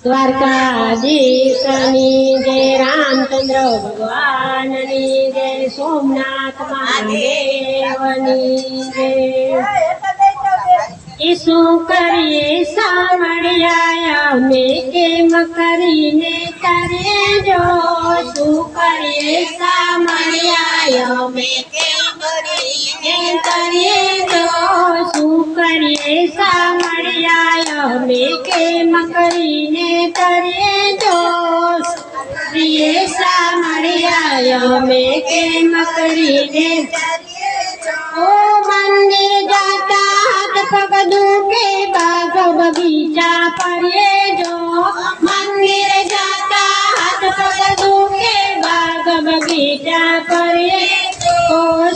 દ્વારકાધીશની જય, રામચંદ્ર ભગવાનની જય, સોમનાથ મહાદેવની જય। શું કરીએ સાંભળ્યા અમે કેમ કરીને કરીએ જો, શું કરીએ સાંભળ્યા અમે કેમ કરીને કરીએ જો, શું કરીએ સાંભળ્યા અમે કેમ કરીને કરીએ જો, કરીએ સાંભળ્યા અમે કેમ કરીને ઓ મંદિર જાતા હાથ પગ દુખે બાગ બગીચા ફરીએ જો, મંદિર જાતા હાથ પગ દુખે બાગ બગીચા ફરીએ તો,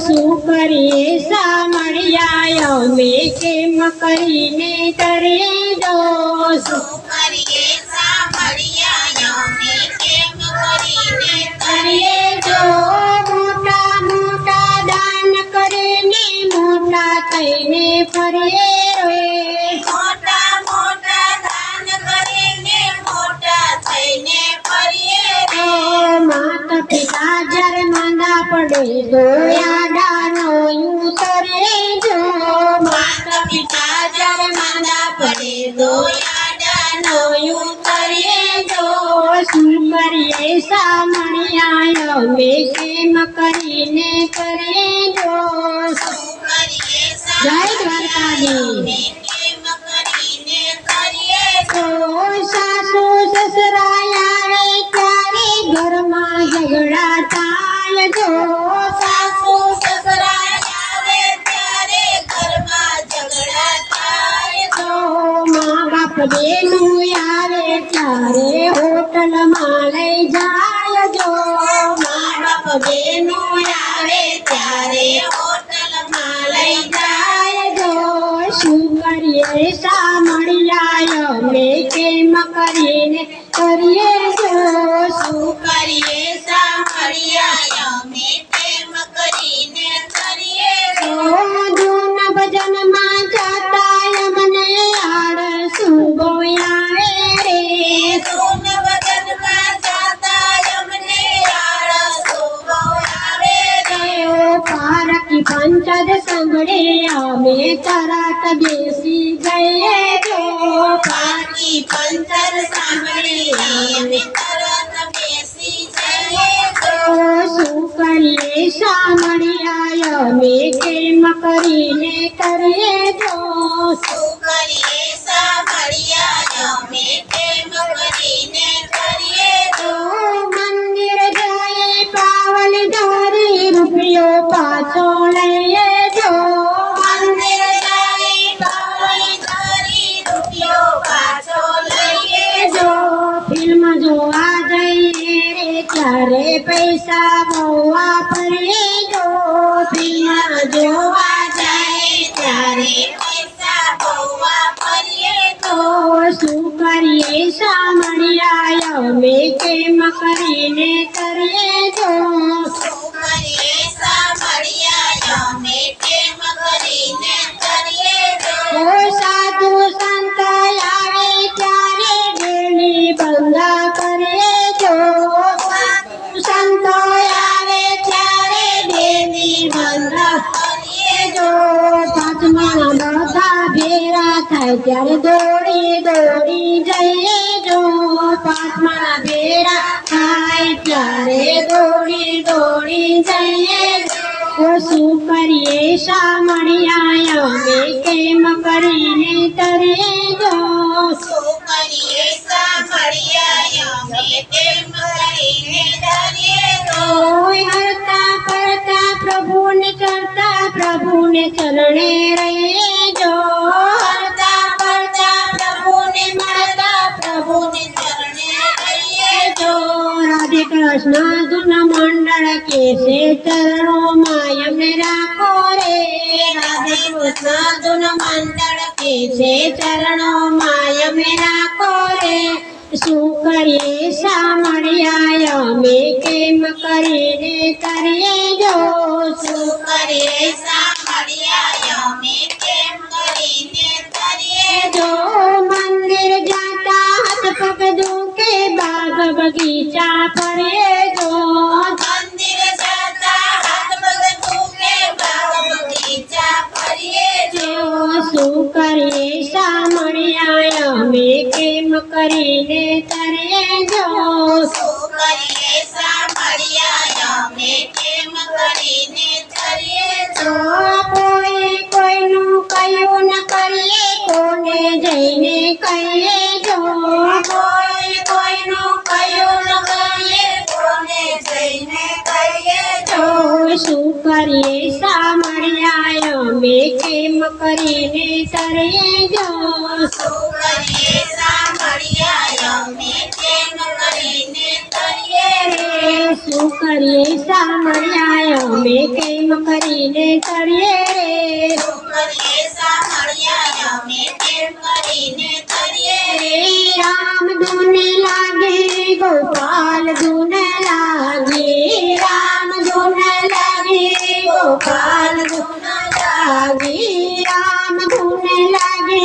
શું કરીએ સાંભળ્યા અમે કેમ કરીને કરીએ જો, શું કરીએ સાંભળ્યા અમે કેમ કરીને કરીએ જો, મોટા મોટા દાન કરીને મોટા થઈને ફરીએ રે, મોટા મોટા દાન કરીને મોટા થઈને ફરીએ રે, માતા પિતા જ્યારે માંદા પડે તો યાદાનો ઉતરે જો, માતા પિતા જ્યારે માંદા પડે તો યાદાનો ઉતરે જો, શું કરીએ સાંભળ્યા અમે કેમ કરીને કરીએ જો, શું કરીએ જય દ્વારકાધીશ કેમ કરીને કરીએ જો, સાસુ સસરા આવે ત્યારે ઘરમાં ઝઘડા થાય જો, સાસુ સસરા આવે ત્યારે ઘરમાં ઝઘડા થાય જો, મા બાપ બેનું આવે ત્યારે હોટલમાં લઈ જાય જો, મા બાપ બેનું આવે ત્યારે હોટલમાં લઈ જાય જો, શું કરીએ સાંભળ્યા અમે કેમ કરીને કરીએ જો, શું કરીએ સાંભળ્યા અમે કેમ કરીને કરીએ જો, જૂના ભજનમાં જતા અમને આળસુ બહુ આવે રે, જૂના ભજનમાં જતા અમને આળસુ બહુ આવે રે, પારકી પંચાયત સાંભળે અમે તરત બેસી જઈએ જો, પારકી પંચાયત સાંભળે અમે તરત બેસી જઈએ જો, શું કરીએ સાંભળ્યા અમે કેમ કરીને કરીએ જો, શું કરીએ સાંભળ્યા અમે કેમ કરીને કરીએ જો, મંદિર જઈએ પાવન ધરી રૂપિયો પાછો લઈએ જો, મંદિર જઈએ પાવન ધરી રૂપિયો પાછો લઈએ જો, ફિલ્મ જોવા જઈએ રે ત્યારે પૈસા બહુ વાપરીએ જો, ફિલ્મ જોવા જાય ત્યારે પૈસા બહુ વાપરીએ તો, શું કરીએ સાંભળ્યા અમે કેમ કરીને કરીએ જો, શું કરીએ સાંભળ્યા અમે કેમ કરીને કરીએ જો, સાધુ સંત આવે ત્યારે ડેલી બંગા કરીએ જો, સંતો આવે ત્યારે ડેલી બંગા કરીએ જો, પાંચમા બધા ભેરા થાય ત્યારે દોડી દોડી જઈએ જો, પાંચમા ભેરા થાય ત્યારે દોડી દોડી જઈએ જો, શું કરીએ સાંભળ્યા અમે કેમ કરીને કરીએ જો, શું કરીએ સાંભળ્યા અમે કેમ કરીને કરીએ જો, હરતા ફરતા પ્રભુને ચરતા પ્રભુને ચરણે રહીએ જો, હરતા ફરતા પ્રભુને મળતા પ્રભુને ચરણે રહીએ જો, રાધે કૃષ્ણ ધૂન મંડળ કેસે ચરણોમાં અમને રાખો રે, રાધે કૃષ્ણ ધૂન મંડળ કેસે ચરણોમાં અમને રાખો રે, શું કરીએ સાંભળ્યા અમે કેમ કરીને કરીએ જો, શું કરીએ સાંભળ્યા અમે કેમ કરીને કરીએ જો, મંદિર જાતા હાથ પગ બગીચા ફરીએ જો મંદિર જતા હાથ પગ ધોકે બાગ બગીચા ફરીએ જો જેઓ શું કરીએ સામળિયા અમે કેમ કરીને તરીએ જો શું કરીએ સાંભળ્યા અમે કેમ કરીને તરીએ જો જો કોઈ કોઈનું કયું ન કરીએ કોને જઈને કહીએ જો કોઈ કોઈનું કયું ન કરીએ કોને જઈને કહીએ જો શું કરીએ સામળિયા અમે કેમ કરીને તરીએ જો શું કરીએ સાંભળ્યા અમે કેમ કરીને તરીએ રે શું કરીએ સામળિયા અમે કેમ કરીને તરીએ રે શું કરીએ સાંભળ્યા અમે કેમ કરીને તરીએ રે રામ ધૂને લાગે ગોપાલ ધૂને લાગે રામ ધૂને લાગે ગોપાલ ધૂને લાગે રામ ધૂને લાગે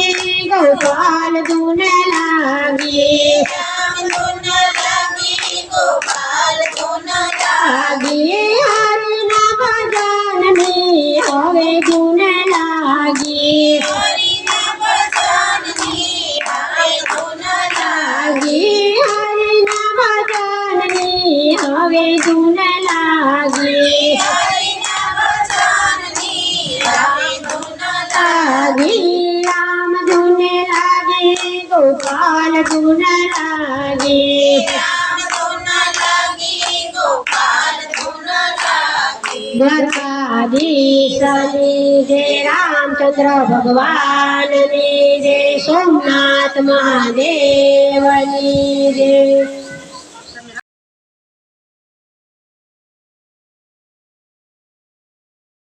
ગોપાલ ધૂને લાગે રામ ધૂન લાગી ગોપાલ ધૂન લાગે હરિના ભજનની હવે ધૂને લાગે હરિના ભજનની હવે ધૂન લાગે હરિના ભજનની હવે ધૂને લાગે હરિના ભજનની હવે ધૂન લાગે રામ ધૂને લાગે ગોપાલ ધૂને લાગે રામ ધૂન લાગી ગોપાલ ધૂન લાગી દ્વારકાધીશની જય રામચંદ્ર ભગવાનની જય સોમનાથ મહાદેવની જય